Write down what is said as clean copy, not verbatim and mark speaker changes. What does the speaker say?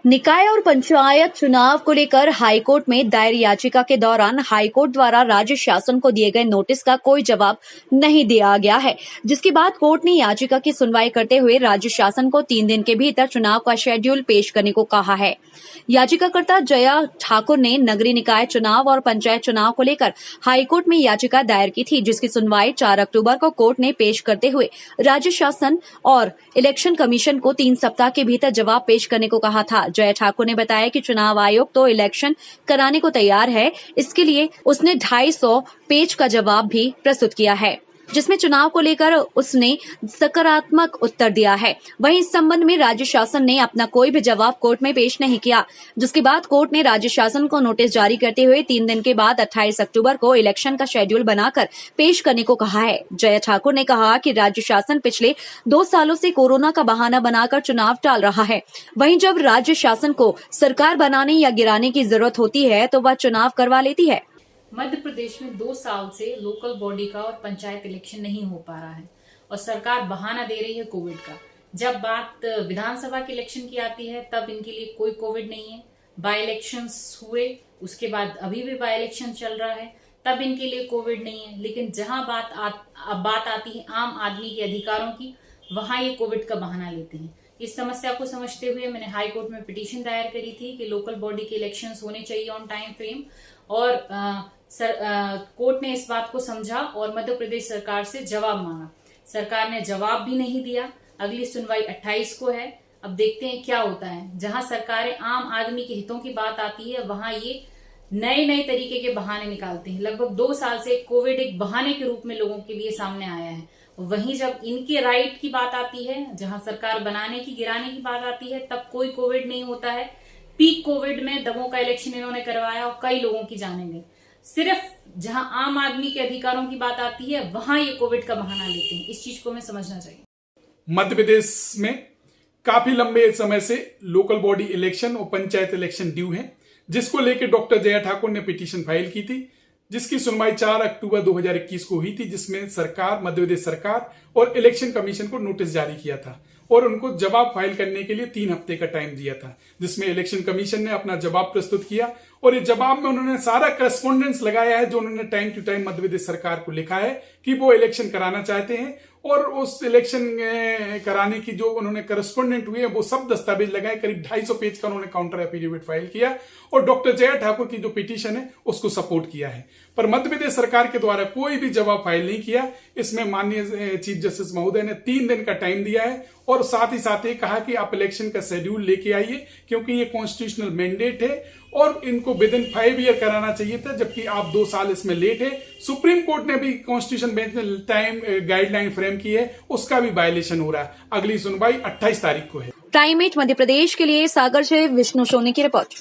Speaker 1: निकाय और पंचायत चुनाव को लेकर हाईकोर्ट में दायर याचिका के दौरान हाईकोर्ट द्वारा राज्य शासन को दिए गए नोटिस का कोई जवाब नहीं दिया गया है, जिसके बाद कोर्ट ने याचिका की सुनवाई करते हुए राज्य शासन को 3 दिन के भीतर चुनाव का शेड्यूल पेश करने को कहा है। याचिकाकर्ता जया ठाकुर ने नगरीय निकाय चुनाव और पंचायत चुनाव को लेकर हाईकोर्ट में याचिका दायर की थी, जिसकी सुनवाई 4 अक्टूबर को कोर्ट ने पेश करते हुए राज्य शासन और इलेक्शन कमीशन को 3 सप्ताह के भीतर जवाब पेश करने को कहा था। जया ठाकुर ने बताया कि चुनाव आयोग तो इलेक्शन कराने को तैयार है, इसके लिए उसने 250 पेज का जवाब भी प्रस्तुत किया है, जिसमें चुनाव को लेकर उसने सकारात्मक उत्तर दिया है। वहीं इस संबंध में राज्य शासन ने अपना कोई भी जवाब कोर्ट में पेश नहीं किया, जिसके बाद कोर्ट ने राज्य शासन को नोटिस जारी करते हुए 3 दिन के बाद 28 अक्टूबर को इलेक्शन का शेड्यूल बनाकर पेश करने को कहा है। जया ठाकुर ने कहा कि राज्य शासन पिछले 2 सालों से कोरोना का बहाना बनाकर चुनाव टाल रहा है। वहीं जब राज्य शासन को सरकार बनाने या गिराने की जरूरत होती है तो वह चुनाव करवा लेती है।
Speaker 2: मध्य प्रदेश में 2 साल से लोकल बॉडी का और पंचायत इलेक्शन नहीं हो पा रहा है और सरकार बहाना दे रही है कोविड का। जब बात विधानसभा के इलेक्शन की आती है तब इनके लिए कोई कोविड नहीं है। बाय इलेक्शंस हुए, उसके बाद अभी भी बाय इलेक्शन चल रहा है, तब इनके लिए कोविड नहीं है। लेकिन जहां बात आती है आम आदमी के अधिकारों की, वहां ये कोविड का बहाना लेते हैं। इस समस्या को समझते हुए मैंने हाई कोर्ट में पिटीशन दायर करी थी कि लोकल बॉडी के इलेक्शंस होने चाहिए ऑन टाइम फ्रेम, और कोर्ट ने इस बात को समझा और मध्य प्रदेश सरकार से जवाब मांगा। सरकार ने जवाब भी नहीं दिया। अगली सुनवाई 28 को है। अब देखते हैं क्या होता है। जहां सरकारें आम आदमी के हितों की बात आती है वहां ये नए तरीके के बहाने निकालते हैं। लगभग 2 साल से कोविड एक बहाने के रूप में लोगों के लिए सामने आया है। वहीं जब इनके राइट की बात आती है, जहां सरकार बनाने की गिराने की बात आती है, तब कोई कोविड नहीं होता है। पीक कोविड में दमोह का इलेक्शन इन्होंने करवाया और कई लोगों की जानें गई। सिर्फ जहां आम आदमी के अधिकारों की बात आती है वहां ये कोविड का बहाना लेते हैं। इस चीज को हमें समझना चाहिए।
Speaker 3: मध्य प्रदेश में काफी लंबे समय से लोकल बॉडी इलेक्शन और पंचायत इलेक्शन ड्यू है, जिसको लेकर डॉक्टर जया ठाकुर ने पिटीशन फाइल की थी, जिसकी सुनवाई 4 अक्टूबर 2021 को हुई थी, जिसमें सरकार, मध्य प्रदेश सरकार और इलेक्शन कमीशन को नोटिस जारी किया था और उनको जवाब फाइल करने के लिए 3 हफ्ते का टाइम दिया था, जिसमें इलेक्शन कमीशन ने अपना जवाब प्रस्तुत किया और इस जवाब में उन्होंने सारा करस्पॉन्डेंस लगाया है जो उन्होंने time to time Madhya Pradesh सरकार को लिखा है कि वो इलेक्शन कराना चाहते हैं, और उस इलेक्शन कराने की जो उन्होंने करस्पॉन्डेंट हुए वो सब दस्तावेज लगाए। करीब 250 पेज का उन्होंने काउंटर एफिडेविट फाइल किया और डॉक्टर जया ठाकुर की जो पिटीशन है उसको सपोर्ट किया है। पर मध्य प्रदेश सरकार के द्वारा कोई भी जवाब फाइल नहीं किया। इसमें माननीय चीफ जस्टिस महोदय ने 3 दिन का टाइम दिया है और साथ ही कहा कि आप इलेक्शन का शेड्यूल लेके आइए, क्योंकि ये कॉन्स्टिट्यूशनल मैंडेट है और इनको विद इन 5 ईयर कराना चाहिए था, जबकि आप 2 साल इसमें लेट है। सुप्रीम कोर्ट ने भी कॉन्स्टिट्यूशन बेंच ने टाइम गाइडलाइन फ्रेम की है, उसका भी वायलेशन हो रहा है। अगली सुनवाई 28 तारीख को है।
Speaker 1: टाइम 8 मध्य प्रदेश के लिए सागर से विष्णु सोनी की रिपोर्ट।